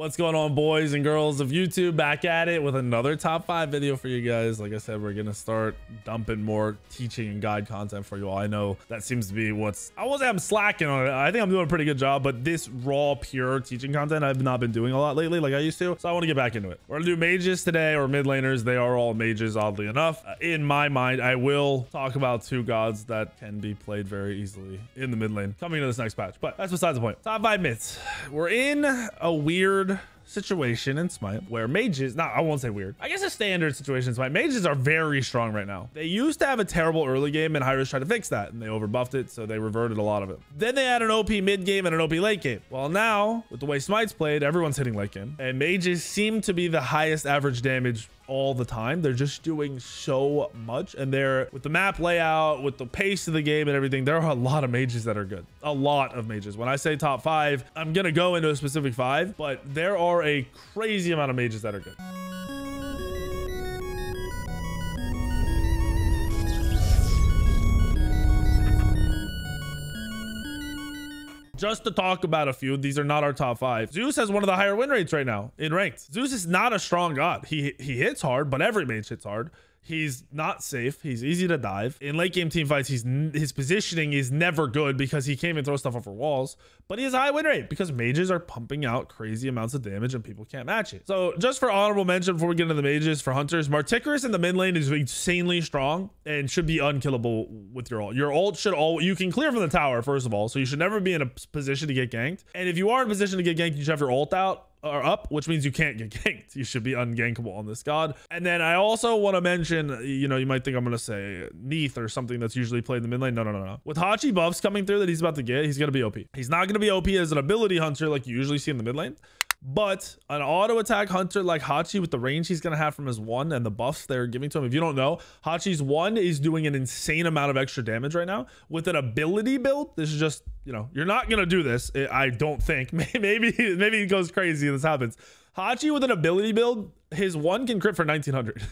What's going on, boys and girls of YouTube? Back at it with another top 5 video for you guys. Like I said, we're gonna start dumping more teaching and guide content for you all. I know that seems to be I won't say I'm slacking on it. I think I'm doing a pretty good job, but this raw pure teaching content I've not been doing a lot lately like I used to, so I want to get back into it. We're gonna do mages today, or mid laners. They are all mages, oddly enough. In my mind, I will talk about 2 gods that can be played very easily in the mid lane coming to this next patch, but that's besides the point. Top 5 myths. We're in a weird situation in Smite where mages, I won't say weird, I guess a standard situation in Smite, mages are very strong right now. They used to have a terrible early game, and Hi-Rez tried to fix that, and they overbuffed it, so they reverted a lot of it. Then they had an OP mid game and an OP late game. Well, now with the way Smite's played, everyone's hitting late game, and mages seem to be the highest average damage all the time. They're just doing so much, and they're with the map layout, with the pace of the game and everything, there are a lot of mages that are good. A lot of mages. When I say top 5, I'm gonna go into a specific 5, but there are a crazy amount of mages that are good. Just to talk about a few, these are not our top 5. Zeus has one of the higher win rates right now in ranked. Zeus is not a strong god. He hits hard, but every mage hits hard. He's not safe. He's easy to dive. In late game team fights, his positioning is never good because he can't even throw stuff over walls, but he has a high win rate because mages are pumping out crazy amounts of damage and people can't match it. So just for honorable mention before we get into the mages, for hunters, Marticarus in the mid lane is insanely strong and should be unkillable with your ult. Your ult should you can clear from the tower, first of all, so you should never be in a position to get ganked. And if you are in a position to get ganked, you should have your ult out or up, which means you can't get ganked. You should be ungankable on this god. And then I also want to mention, you might think I'm going to say Neath or something that's usually played in the mid lane. No. With Hachi buffs coming through that he's about to get, he's going to be OP. He's not going to be OP as an ability hunter like you usually see in the mid lane, but an auto attack hunter like Hachi with the range he's going to have from his 1 and the buffs they're giving to him. If you don't know, Hachi's 1 is doing an insane amount of extra damage right now. With an ability build, this is just, you're not going to do this. I don't think. Maybe it goes crazy and this happens. Hachi with an ability build, his 1 can crit for 1900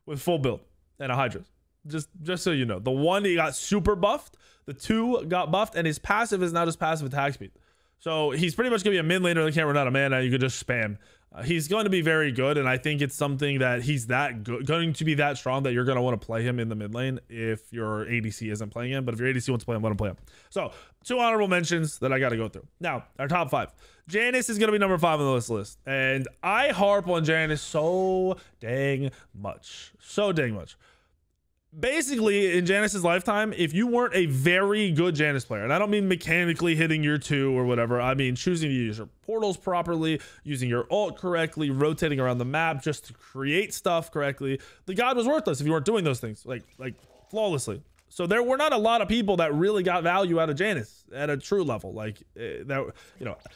with full build and a Hydra. Just so you know, the 1 he got super buffed, the 2 got buffed, and his passive is now just passive attack speed. So he's pretty much going to be a mid laner that can't run out of mana. You could just spam. He's going to be very good, and I think it's something that he's that good, going to be that strong that you're going to want to play him in the mid lane if your ADC isn't playing him. But if your ADC wants to play him, let him play him. So 2 honorable mentions that I got to go through. Now, our top 5. Janice is going to be number 5 on the list. And I harp on Janice so dang much. So dang much. Basically, in Janice's lifetime, if you weren't a very good Janice player, and I don't mean mechanically hitting your 2 or whatever, I mean choosing to use your portals properly, using your ult correctly, rotating around the map just to create stuff correctly, the god was worthless if you weren't doing those things like flawlessly. So there were not a lot of people that really got value out of Janice at a true level. Like that,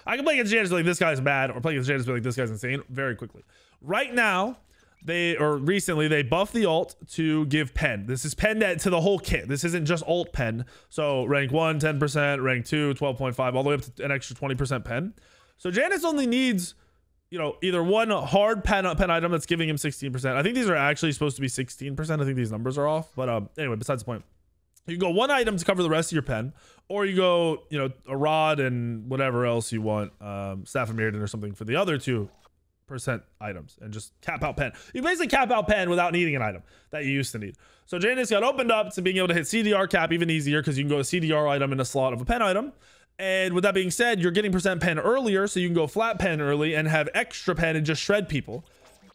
I can play against Janice like this guy's bad, or play against Janice like this guy's insane very quickly. Right now, recently they buffed the ult to give pen. This is pen to the whole kit. This isn't just ult pen. So rank 1 10%, rank 2 12.5, all the way up to an extra 20% pen. So Janice only needs either 1 hard pen item that's giving him 16%. I think these are actually supposed to be 16%. I think these numbers are off, but anyway, besides the point. You go 1 item to cover the rest of your pen, or you go a rod and whatever else you want, Staff of Mirrodin or something for the other 2% items, and just cap out pen. You basically cap out pen without needing an item that you used to need. So Janice got opened up to being able to hit CDR cap even easier, because you can go a CDR item in a slot of a pen item. And with that being said, you're getting percent pen earlier, so you can go flat pen early and have extra pen and just shred people.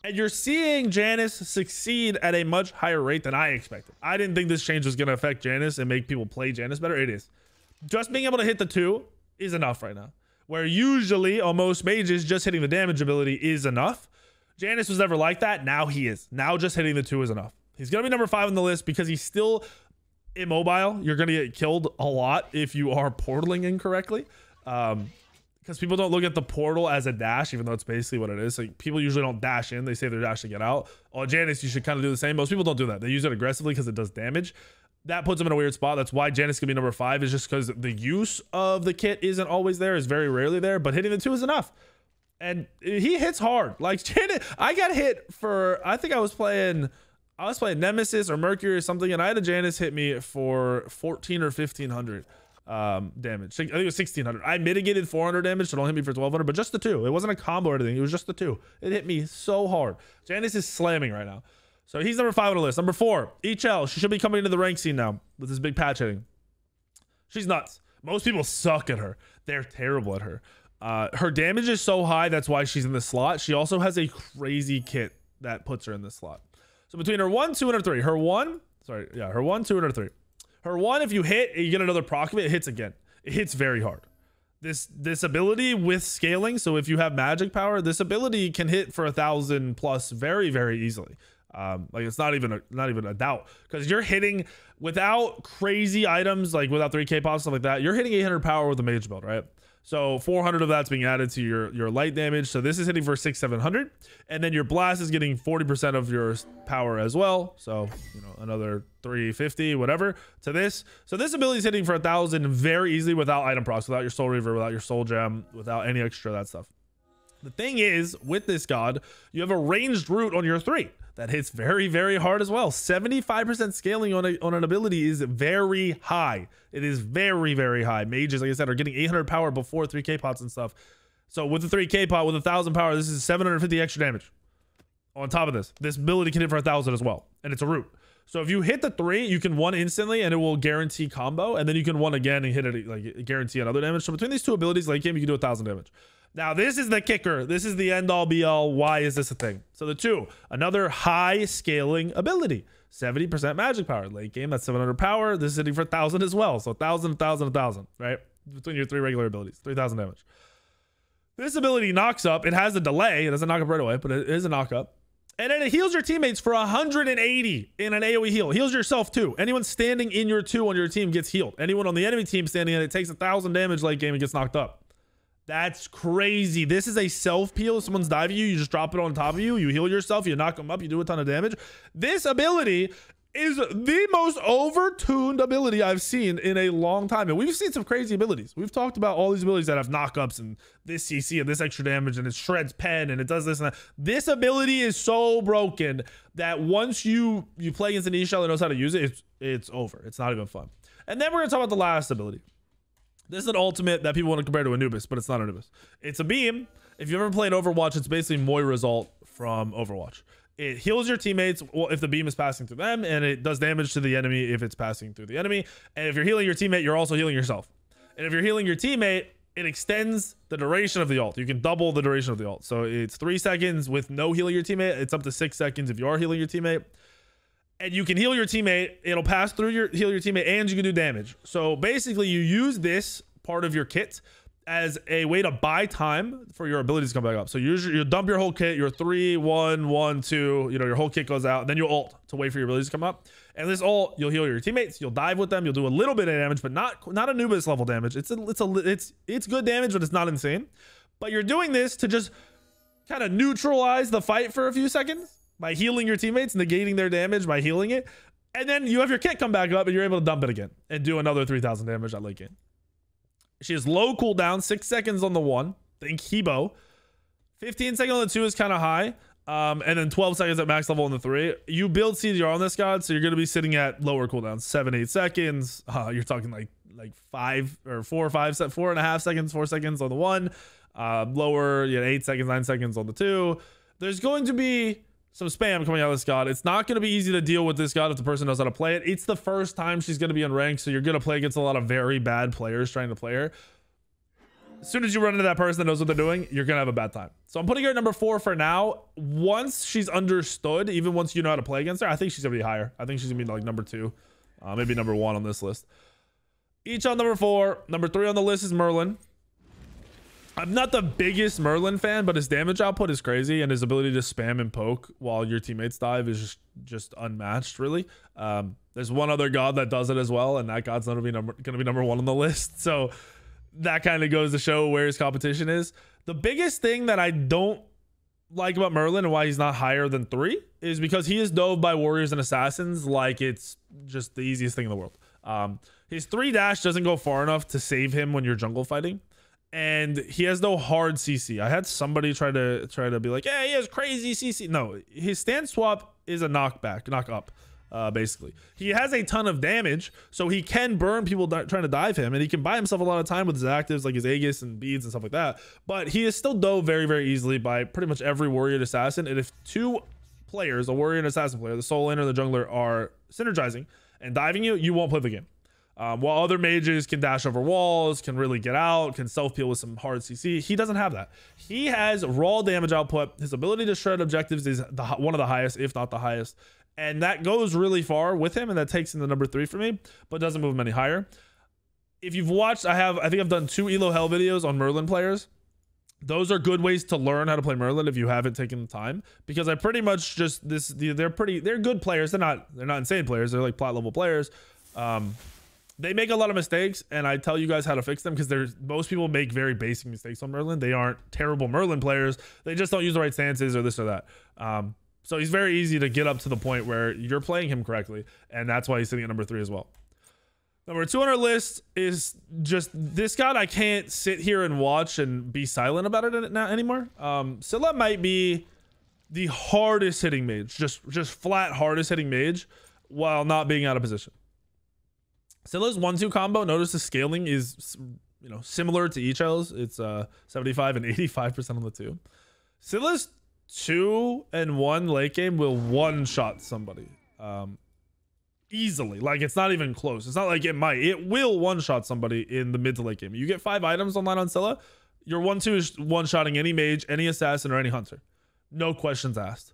And you're seeing Janice succeed at a much higher rate than I expected. I didn't think this change was going to affect Janice and make people play Janice better. It is. Just being able to hit the 2 is enough right now, where usually on most mages just hitting the damage ability is enough. Janice was never like that. Now he is. Now just hitting the 2 is enough. He's gonna be number 5 on the list because he's still immobile. You're gonna get killed a lot if you are portaling incorrectly, because people don't look at the portal as a dash, even though it's basically what it is. Like, people usually don't dash in, they save their dash to get out. On Janice, you should kind of do the same. Most people don't do that. They use it aggressively because it does damage. That puts him in a weird spot. That's why Janice can be number 5, is just because the use of the kit isn't always there, is very rarely there, but hitting the 2 is enough. And he hits hard. Like, Janice, I got hit for, I think I was playing Nemesis or Mercury or something, and I had a Janice hit me for 14 or 1500. damage. I think it was 1600. I mitigated 400 damage, so it only hit me for 1200, but just the 2. It wasn't a combo or anything. It was just the 2. It hit me so hard. Janice is slamming right now. So he's number 5 on the list. Number 4, Echel. She should be coming into the rank scene now with this big patch hitting. She's nuts. Most people suck at her. They're terrible at her. Her damage is so high, that's why she's in the slot. She also has a crazy kit that puts her in this slot. So between her 1, 2, and her 3. Her 1, her 1, 2, and her 3. Her 1, if you hit, you get another proc of it, it hits again. It hits very hard. This ability with scaling, so if you have magic power, this ability can hit for 1,000 plus very, very easily. Like it's not even a doubt, because you're hitting without crazy items, like without 3k pops, stuff like that. You're hitting 800 power with a mage build, right? So 400 of that's being added to your light damage. So this is hitting for 600-700, and then your blast is getting 40% of your power as well. So you know, another 350, whatever to this. So this ability is hitting for 1,000 very easily without item procs, without your soul reaver, without your soul gem, without any extra of that stuff. The thing is, with this god, you have a ranged root on your 3 that hits very, very hard as well. 75% scaling on an ability is very high. It is very, very high. Mages, like I said, are getting 800 power before 3k pots and stuff. So with the 3k pot, with 1,000 power, this is 750 extra damage. On top of this, this ability can hit for 1,000 as well, and it's a root. So if you hit the 3, you can 1 instantly, and it will guarantee combo, and then you can 1 again and hit it, like guarantee another damage. So between these 2 abilities, late game, you can do 1,000 damage. Now, this is the kicker. This is the end all be all. Why is this a thing? So the 2, another high scaling ability, 70% magic power. Late game, that's 700 power. This is hitting for 1,000 as well. So 1,000, 1,000, 1,000, right? Between your 3 regular abilities, 3,000 damage. This ability knocks up. It has a delay. It doesn't knock up right away, but it is a knock up. And then it heals your teammates for 180 in an AoE heal. It heals yourself too. Anyone standing in your 2 on your team gets healed. Anyone on the enemy team standing in it takes 1,000 damage late game and gets knocked up. That's crazy. This is a self peel. If someone's diving you, you just drop it on top of you. You heal yourself. You knock them up. You do a ton of damage. This ability is the most overtuned ability I've seen in a long time. And we've seen some crazy abilities. We've talked about all these abilities that have knockups and this CC and this extra damage and it shreds pen and it does this and that. This ability is so broken that once you play against an Echel that knows how to use it, it's over. It's not even fun. And then we're going to talk about the last ability. This is an ultimate that people want to compare to Anubis, but it's not Anubis. It's a beam. If you've ever played Overwatch, it's basically Moira's ult from Overwatch. It heals your teammates if the beam is passing through them, and it does damage to the enemy if it's passing through the enemy. And if you're healing your teammate, you're also healing yourself. And if you're healing your teammate, it extends the duration of the ult. You can double the duration of the ult. So it's 3 seconds with no healing your teammate. It's up to 6 seconds if you are healing your teammate. And you can heal your teammate. It'll pass through heal your teammate, and you can do damage. So basically, you use this part of your kit as a way to buy time for your abilities to come back up. So you dump your whole kit, your 3, 1, 1, 2, you know, your whole kit goes out, and then you ult to wait for your abilities to come up. And this ult, you'll heal your teammates, you'll dive with them, you'll do a little bit of damage, but not Anubis level damage. It's good damage, but it's not insane. But you're doing this to just kind of neutralize the fight for a few seconds by healing your teammates, negating their damage by healing it. And then you have your kit come back up and you're able to dump it again and do another 3,000 damage at late game. She has low cooldown, 6 seconds on the 1. Think Hebo. 15 seconds on the 2 is kind of high. And then 12 seconds at max level on the 3. You build CDR on this god, so you're going to be sitting at lower cooldowns, 7-8 seconds. You're talking like 5 or 4 or 5, 4.5 seconds, 4 seconds on the 1. Lower, 8 seconds, 9 seconds on the 2. There's going to be some spam coming out of this god. It's not going to be easy to deal with this god if the person knows how to play it. It's the first time she's going to be unranked, so you're going to play against a lot of very bad players trying to play her. As soon as you run into that person that knows what they're doing, you're going to have a bad time. So I'm putting her at number 4 for now. Once she's understood, even once you know how to play against her, I think she's going to be higher. I think she's going to be like number 2, maybe number 1 on this list. Each on number 4. Number 3 on the list is Merlin. I'm not the biggest Merlin fan, but his damage output is crazy, and his ability to spam and poke while your teammates dive is just unmatched, really. There's one other god that does it as well, and that god's not going to be number 1 on the list. So that kind of goes to show where his competition is. The biggest thing that I don't like about Merlin and why he's not higher than 3 is because he is dove by warriors and assassins like it's just the easiest thing in the world. His 3 dash doesn't go far enough to save him when you're jungle fighting. And he has no hard CC. I had somebody try to be like, yeah, he has crazy CC. No, his stand swap is a knock up. basically. He has a ton of damage, so he can burn people trying to dive him, and he can buy himself a lot of time with his actives like his Aegis and beads and stuff like that. But he is still dove very, very easily by pretty much every warrior and assassin. And if two players, a warrior and assassin player, the soul laner and the jungler, are synergizing and diving you, you won't play the game. While other mages can dash over walls, can really get out, can self-peel with some hard CC, he doesn't have that. He has raw damage output. His ability to shred objectives is one of the highest, if not the highest. And that goes really far with him, and that takes him to number 3 for me, but doesn't move him any higher. If you've watched, I think I've done 2 Elo Hell videos on Merlin players. Those are good ways to learn how to play Merlin if you haven't taken the time, because I pretty much just they're good players. They're not insane players. They're like plat level players. They make a lot of mistakes, and I tell you guys how to fix them, because most people make very basic mistakes on Merlin. They aren't terrible Merlin players. They just don't use the right stances or this or that. So he's very easy to get up to the point where you're playing him correctly, and that's why he's sitting at number 3 as well. Number 2 on our list is just this god. I can't sit here and watch and be silent about it anymore. Cilla might be the hardest hitting mage, just flat hardest hitting mage, while not being out of position. Cilla's 1-2 combo, notice the scaling is, similar to Echel's. It's 75 and 85% on the 2. Cilla's 2 and 1 late game will one-shot somebody easily. Like, it's not even close. It's not like it will one-shot somebody in the mid to late game. You get 5 items online on Cilla, your 1-2 is one-shotting any mage, any assassin, or any hunter. No questions asked.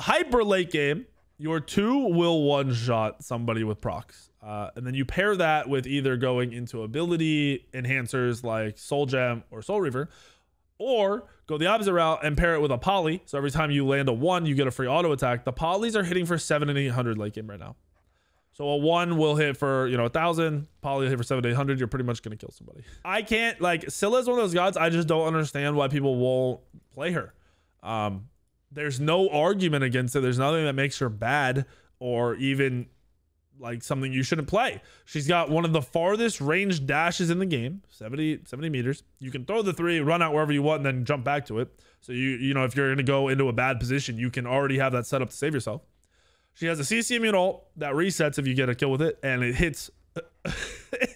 Hyper late game, your 2 will one-shot somebody with procs. And then you pair that with either going into ability enhancers like Soul Gem or Soul Reaver, or go the opposite route and pair it with a poly. So every time you land a 1, you get a free auto attack. The polys are hitting for 700 and 800 late game right now. So a 1 will hit for 1,000. Poly will hit for 700 800. You're pretty much gonna kill somebody. I can't, like, Cilla is one of those gods. I just don't understand why people won't play her. There's no argument against it. There's nothing that makes her bad or even like something you shouldn't play. She's got one of the farthest range dashes in the game, 70 meters. You can throw the 3, run out wherever you want, and then jump back to it. So you know, if you're gonna go into a bad position, you can already have that set up to save yourself. She has a CC immune ult that resets if you get a kill with it, and it hits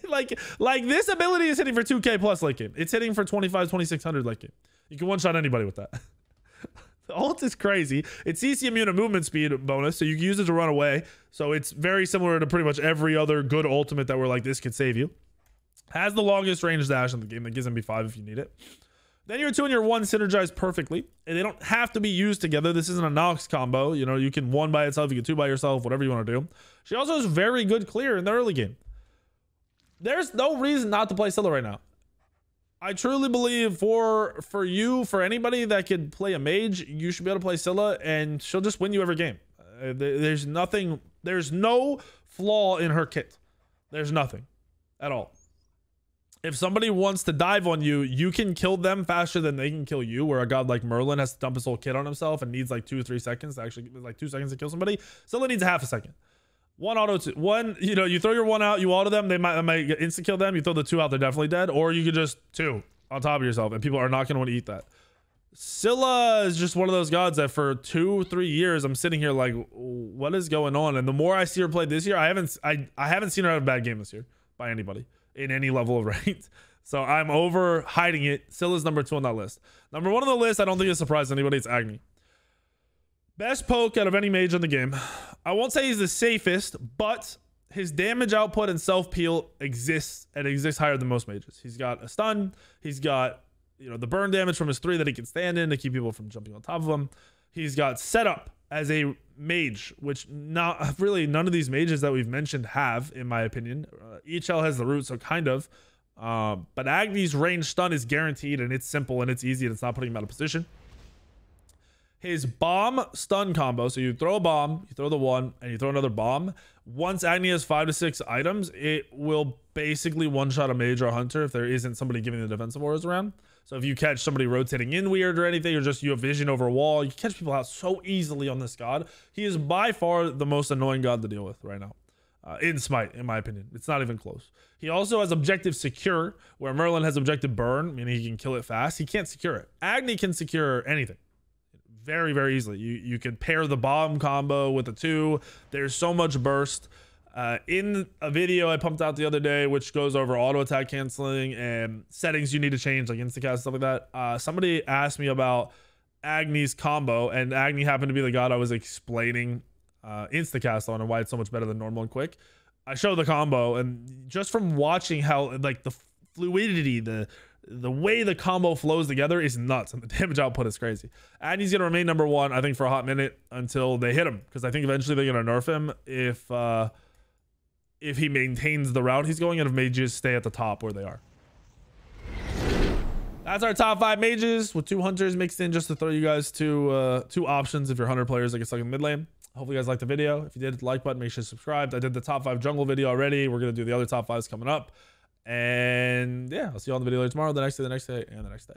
like this ability is hitting for 2k plus late game. It's hitting for 25-2600 late game. You can one-shot anybody with that. The ult is crazy. It's CC immune and movement speed bonus, so you can use it to run away. So it's very similar to pretty much every other good ultimate that we're like, this could save you. Has the longest range dash in the game that gives MP5 if you need it. Then your 2 and your 1 synergize perfectly, and they don't have to be used together. This isn't a Nox combo. You can 1 by itself, you can 2 by yourself, whatever you want to do. She also has very good clear in the early game. There's no reason not to play Cilla right now. I truly believe for anybody that could play a mage, you should be able to play Cilla, and she'll just win you every game. There's no flaw in her kit. There's nothing at all. If somebody wants to dive on you, you can kill them faster than they can kill you, where a god like Merlin has to dump his whole kit on himself and needs like 2 or 3 seconds to actually, like 2 seconds to kill somebody. Cilla needs a half a second. 1 auto 2. 1, you throw your 1 out, you auto them, they might insta kill them. You throw the 2 out, they're definitely dead. Or you could just 2 on top of yourself, and people are not going to want to eat that. Cilla is just one of those gods that for 2-3 years I'm sitting here like, what is going on? And the more I see her play this year, I haven't seen her have a bad game this year by anybody in any level of ranked. So I'm over hiding it. Cilla's number 2 on that list. Number 1 on the list, I don't think it surprised anybody. It's Agony. Best poke out of any mage in the game. I won't say he's the safest, but his damage output and self-peel exists higher than most mages. He's got a stun. He's got, the burn damage from his 3 that he can stand in to keep people from jumping on top of him. He's got setup as a mage, which not really none of these mages that we've mentioned have, in my opinion. Echel has the root, so kind of. But Agony's range stun is guaranteed, and it's simple, and it's easy, and it's not putting him out of position. His bomb stun combo, so you throw a bomb, you throw the 1, and you throw another bomb. Once Agony has 5 to 6 items, it will basically one-shot a mage or a hunter if there isn't somebody giving the defensive auras around. So if you catch somebody rotating in weird or anything, or just you have vision over a wall, you catch people out so easily on this god. He is by far the most annoying god to deal with right now. In Smite, in my opinion. It's not even close. He also has objective secure, where Merlin has objective burn, meaning he can kill it fast. He can't secure it. Agony can secure anything. very, very easily. You can pair the bomb combo with the 2. There's so much burst. In a video I pumped out the other day, which goes over auto attack canceling and settings you need to change, like instacast, stuff like that. Somebody asked me about Agony's combo, and Agony happened to be the god I was explaining instacast on and why it's so much better than normal and quick. I showed the combo, and just from watching how like the fluidity, the way the combo flows together is nuts, and the damage output is crazy. Agony's gonna remain number 1, I think, for a hot minute until they hit him, because I think eventually they're gonna nerf him if he maintains the route he's going, and if mages stay at the top where they are. That's our top 5 mages with 2 hunters mixed in, just to throw you guys two options if you're hunter players that get stuck in mid lane. Hopefully you guys liked the video. If you did, hit the like button, make sure you subscribe. I did the top 5 jungle video already. We're gonna do the other top 5s coming up. And yeah, I'll see you on the video later tomorrow, the next day, and the next day.